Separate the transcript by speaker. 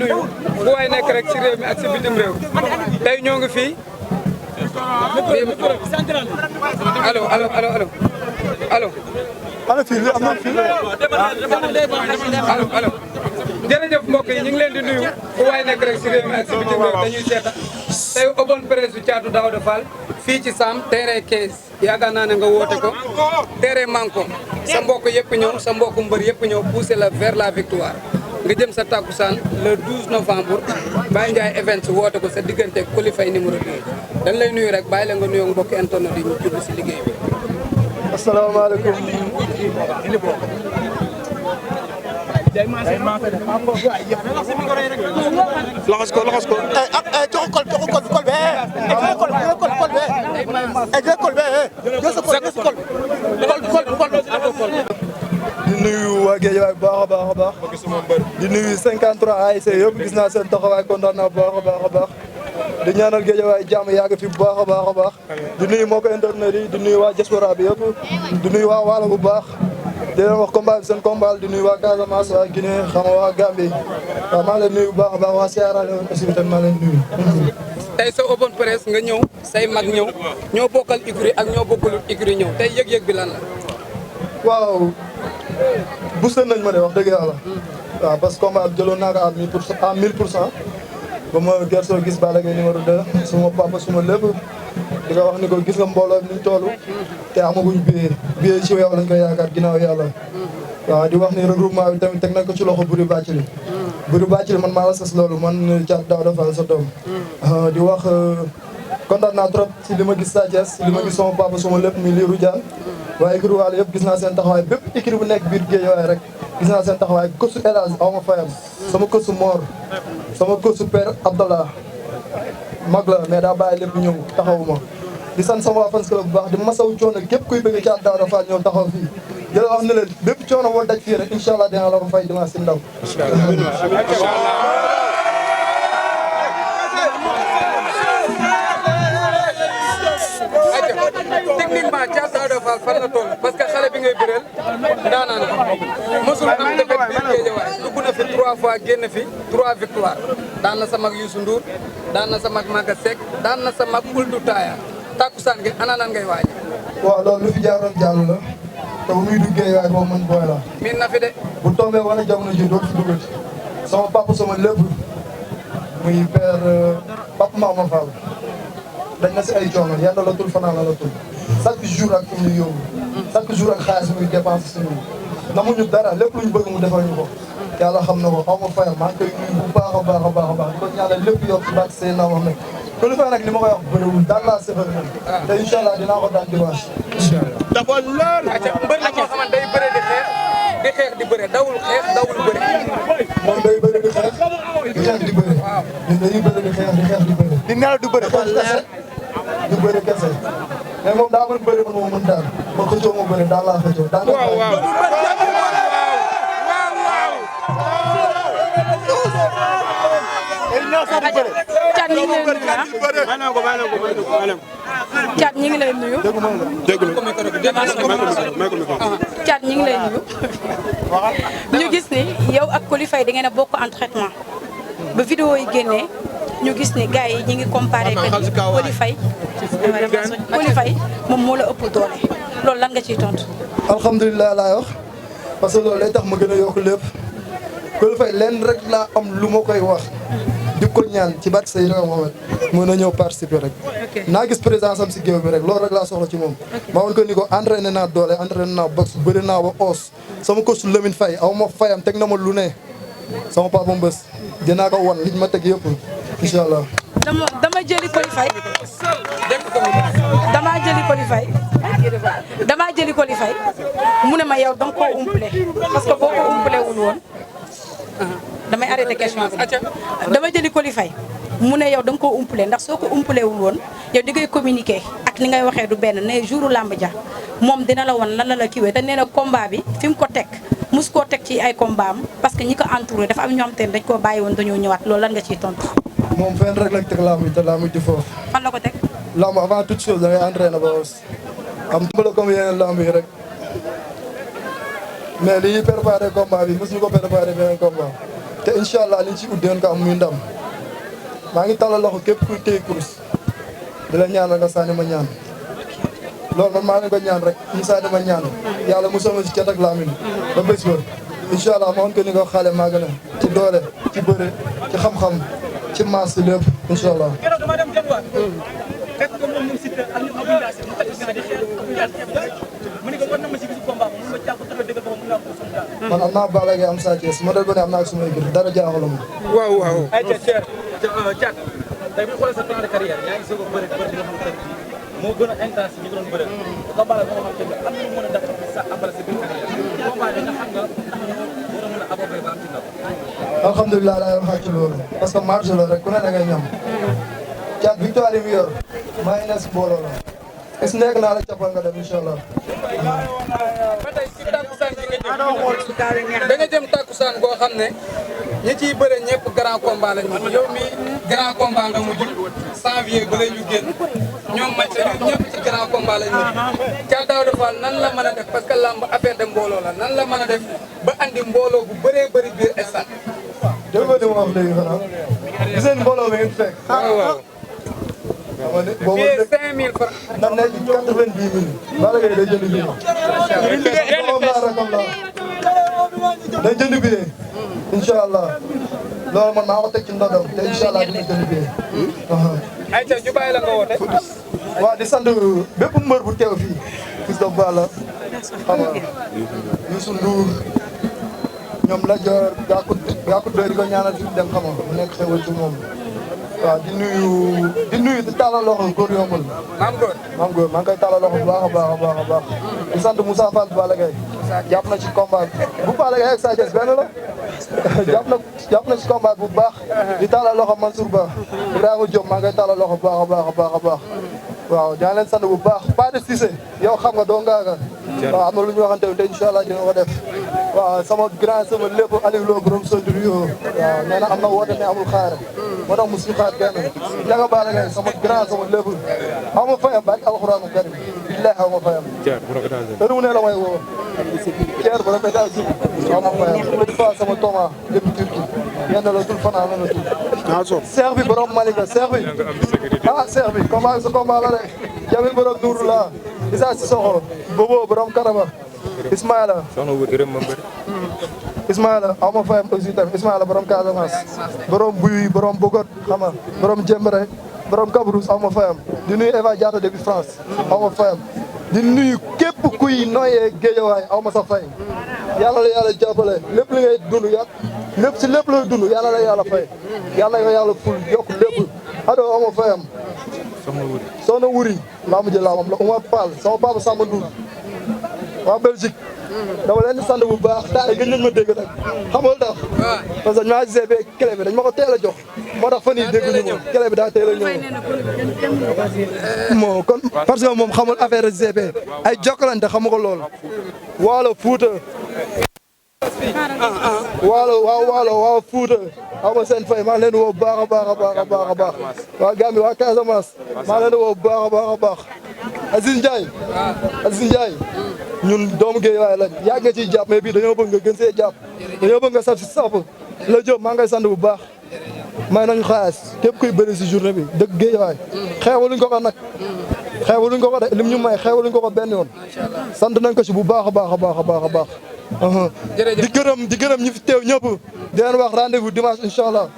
Speaker 1: nuyu fu waay nekk rek si réew mi ak si bitim réew tey ñoo ngi fii allo allo allo allo allo
Speaker 2: ana fii li am na fii
Speaker 1: allo allo jërëjëf mbokk yi ñu ngi leen di nuyu fu waay nekk rek si réew mi ak si bitim réew dañuy seeta tey open presse su Thiatou Daouda Fall fii ci Sam terrain 15 yaakaar naa ne nga woote ko terrain manko sa mbokk yëpp ñëw sa mbokk mbër yëpp ñëw pousser la vers la victoire nga jëm sa takkusaan le 12 novembre Baye Ndiaye Events woote ko sa diggante Coly Faye numéro 2 dañ lay nuyu rek bàyyi la nga nuyoo mbokki internet yi ñu jublu si liggéey bi.
Speaker 2: asalaamaaleykum. laxas ko laxas ko.
Speaker 3: jox ko kol be
Speaker 2: di nuyu waa Guédiawaye bu baax a baax a baax di nuyu 53 ASC yëpp gis naa seen taxawaay kontaan naa bu baax a baax di ñaanal Guédiawaye jàmm yàgg fi bu baax a baax di nuyu moo ko internet yi di nuyu waa diaspora bi yëpp di nuyu waa Waalo bu baax di leen wax combat bi seen combat di nuyu waa Casamance waa Guinée xam nga waa Gambie waaw maa leen nuyu bu baax a baax waa Sierra Leone aussi tamit maa leen nuyu.
Speaker 1: tey sa open presse nga ñëw say mag ñëw ñoo bokkal écurie ak ñoo bokkul écurie ñëw tey yëg-yëg bi lan la.
Speaker 2: waaw boosté nañ ma de wax dëgg yàlla. waaw parce que combat bi jëloon naa ko à 1000%. ba ma gersoo gis Balla Gaye numéro 2 suma papa suma lépp di ko wax ni ko gis nga mbooloo ni ñu toll te amaguñ billet ci yow lañ koy yaakaar ginnaaw yàlla. waaw di wax ni regroupement bi tamit teg nañ ko ci loxo Buri Bàccili. Buri Bàccili man maa la sas loolu man Thiatou Daouda Fall sa doom. di wax kontaan naa trop si li ma gis Sa Thiès li ma gis sama papa suma lépp mi Lirou Diane. waaye écurie Walo yëpp gis naa seen taxawaay bépp écurie bu nekk biir Guédiawaye rek gis naa seen taxawaay coach El Hadj aw ma fayam sama coach Mor sama coach Père Abdallah mag la mais daa bàyyi lépp ñëw taxawuma di sant sama waa fans club bu baax di masaw coono képp kuy bëgg Thiatou Daouda Fall ñëw taxaw fii di la wax ne leen bépp coono boo daj fii rek incha allah dina la ko fay dimanche si ndaw.
Speaker 1: techniquement Thiatou Daouda Fall fan la toll parce que xale bi ngay bëreel daanaan mosul am defet biir Guédiawaye dugg na fi 3 fois génn fi 3 victoire daan na sa mag Youssou Ndour daan na sa mag Maga Seck daan na sa mag Ould Taya takkusaan gi ana nan ngay waaj.
Speaker 2: waaw loolu lu fi jaaroon jàll la te bu muy dugg Guédiawaye boobu man booy la.
Speaker 1: miin na fi de.
Speaker 2: bu tombee wala jamono ji dootu fi duggati sama papa sama lépp muy père Papa Mama Fall dañ na si ay coono yàlla la tul fanaan la tul chaque jour ak fu muy yóbbu chaque jour ak xaalis muy dépense si ñun namuñu dara lépp luñ bëgg mu defal ñu ko yàlla xam na ko xaw ma fayam maa ngi koy nuyu bu baax a baax a baax a baax di ko ñaanal lépp yokk si bàq seen naa wax nag Coly Faye nag li ma koy wax bëriwul daan laa sëfal moom te incha allah dinaa ko daan dimanche
Speaker 1: dafa leer mbër la moo xamante day bëre di xeex di bëre dawul xeex dawul bëre
Speaker 2: moom day bëre di xeex di xeex di bëre ñun dañuy bëre di xeex di xeex di bëre
Speaker 3: di nelaw du bëri
Speaker 2: du bëri kese mais moom daa mën bëri man moo mën daal ma xëccoo ma bëri daal laa xëccoo daan
Speaker 1: waaw waaw
Speaker 4: Thiat ñu ngi lay nuyu Thiat ñu ngi lay nuyu. Thiat ñu ngi lay nuyu. ñu gis ni yow ak Coly Faye da ngeen a bokk entraînement ba vidéo yi génnee ñu gis ni gars yi ñu ngi comparé que ni Coly Faye moom moo la ëpp doole loolu lan nga ciy tontu.
Speaker 2: alhamdulilah laay wax parce que loolu lay tax ma gën a yokk lépp Coly Faye leen rek laa am lu ma koy wax di ko ñaan ci barke Seydina Mohamed mën na ñëw participer rek naa gis présence am si géew bi rek loolu rek laa soxla ci moom ma woon ko ni ko entraîné naa doole entraîné naa boxe bëri naa ba os sama coach Lamine Faye aw ma fayam teg na ma lu ne sama papa mbës dinaa ko wan liñ ma teg yëpp incha allah
Speaker 4: dama jëli Coly Faye damaa jëli Coly Faye mu ne ma yow danga koo umple parce que boo ko umple wul woon damay arrêté question bi dama jëli Coly Faye mu ne yow da nga koo umpale ndax soo ko umpalewul woon yow di ngay communiquer ak ni ngay waxee du benn ne jouru làmb ja moom dina la wan lan la kiiwee te nee na combat bi fi mu ko teg mus koo teg ci ay combat am parce que ñi ko entouré dafa am ñoo xam te ne dañ koo bàyyi woon dañoo ñëwaat loolu lan nga ciy tontu.
Speaker 2: moom fenn rek lañ teg làmb yi te làmb di foofu.
Speaker 4: fan la ko teg.
Speaker 2: làmb avant toute chose da ngay entraîné ba os am la comme yeneen làmb yi rek mais li ñuy préparé combat bi mos ñu ko préparé beneen combat te incha allah liñ ci ut dinañ ko am muy ndam maa ngi talal loxo képp kuy téye kurus di la ñaanal nga sànni ma ñaan loolu man maa leen ko ñaan rek ñu sànni ma ñaan yàlla mosal ma ci cat ak laamin ba bés ba incha allah ma woon ko ni ko xale maa gën a ci doole ci bëre ci xam-xam ci maas si lépp incha allah. man am naa Balla Gaye am Sa Thiès ma doon ba ne am naa ak sumay gër dara jaaxaluma.
Speaker 1: waaw waaw.
Speaker 5: ayca Thiat Thiat tey bu ñu xoolee sa plan de carrière yaa ngi soog a bëri bëri nga xamante ne moo gën a intense ñu doon bëri. combat la moo xamante ne am na lu mën a def sa après sa biir carrière combat bi nga xam nga ndax ñu war a mën a aborder ba am ci ndaw.
Speaker 2: alhamdulilah laay wax ci loolu parce que marge la rek ku ne da ngay ñam. Thiat victoire yi mu yor maa ngi nekk si mbooloo la. is nekk naa la cappal nga dem incha allah.
Speaker 1: ba tey si takkusaan bi da nga jëm takkusaan boo xam ne ñi ciy bëre ñëpp grand combat lañ mujj yow mi grand combat nga mujj janvier ba lay ñu génn ñoom match ñëpp ci grand combat lañ mujj. Thiat Daouda Fall nan la mën a def parce que lamb affaire de mbooloo la nan la mën a def ba andi mbooloo bu bëree bëri biir stade.
Speaker 2: dégg nga li ma wax léegi xanaa gis ngeen mbooloo bi ngeen fekk.
Speaker 1: waaw.
Speaker 2: boobu
Speaker 1: billet 5000 francs.
Speaker 2: ndax nekk 90 000. Balla Gaye day jënd billet. moom laa rakam laa. day jënd billet. incha allah loolu man maa ko teg ci ndodam te incha allah dina jënd billet.
Speaker 1: ayca ñu bàyyi la nga woote.
Speaker 2: waaw di sant bépp mbër bu teew fii. Fils de Balla xam nga Youssou Ndour ñoom la jor gaa ko doy di ko ñaanal fi dem xam nga mu nekk xewal ci moom. waaw di nuyu di taalal loxo góor yombul.
Speaker 1: maam góor.
Speaker 2: maam góor maa ngi koy taalal loxo bu baax a baax a baax a baax. di sant Moussa Fall Balla Gaye jàpp na ci combat bu Balla Gaye ak Sa Thiès benn la jàpp na ci combat bu baax. di taalal loxo Mansour Ba Ibrahima Diop maa ngi koy taalal loxo bu baax a baax a baax a baax. waaw daa leen sant bu baax pas de Cissé yow xam nga doo ngaaga. waaw am na lu ñu waxante te incha allah dina ko def. waaw sama grand sama lépp Aliou Lo borom Sondrio waaw nee na am na woote ne amul xaar moo tax mu si xaar kenn Ndiaga Balla Gaye sama grand sama lépp xaw ma fayam ba ak alxuraanu karim billahi xaw ma fayam heure mu ne la may woo Thier borom États-Unis xaw ma fayam une fois sama Thomas depuis Turquie yenn la tul fanaan la tul Cheikh bi borom Malika Cheikh bi Cheikh bi combat sa combat la rek Jamil borom Nourou la Issa Sissoko Bobo borom Karaba Ismaïla Ismaïla aw ma fayam aussi tamit Ismaïla borom Casamance borom Buy borom Bogot xam nga borom Jembere borom Kabrousse aw ma fayam di nuyu Eva Diatta depuis France aw ma fayam di nuyu képp kuy noyee Géejawaay aw ma sa fay yàlla la yàlla jàppale lépp li ngay dund lépp si lépp lay dund yàlla la yàlla fay yàlla nga yàlla ful yokk lépp ado aw ma fayam soxna wuri laa mujjee laa moom la Oumar Fall sama papa Samba Ndour waa Belgique dama leen di sant bu baax daal gën nañ ma dégg nag xam nga tax parce que ñoo gisee bee clé bi dañ ma ko teel a jox moo tax fan yii dégguñu ma clé bi daa teel a ñëw moo kon parce que moom xamul affaire GP ay jokkalante xamu ko lool waalo Fuuta waaw Fuuta xaw ma seen fay maa ngi leen di woo baax a baax a baax a baax a baax waa Gambie waa Casamance maa ngi leen di woo baax a baax a baax Aziz Ndiaye ñun doomu Guédiawaye lañ yàgg nga ciy jàpp mais bii dañoo bëgg nga gën see jàpp dañoo bëgg nga saf si saf la Diop maa ngi koy sant bu baax may nañu xaalis képp kuy bëri si journée bi dëgg Guédiawaye xeewaluñ ko ko nag xeewaluñ ko ko de lim ñu may xeewaluñ ko ko benn yoon sant nañ ko si bu baax a baax a baax a baax a baax di gërëm ñi fi teew ñëpp di leen wax rendez-vous dimanche incha allah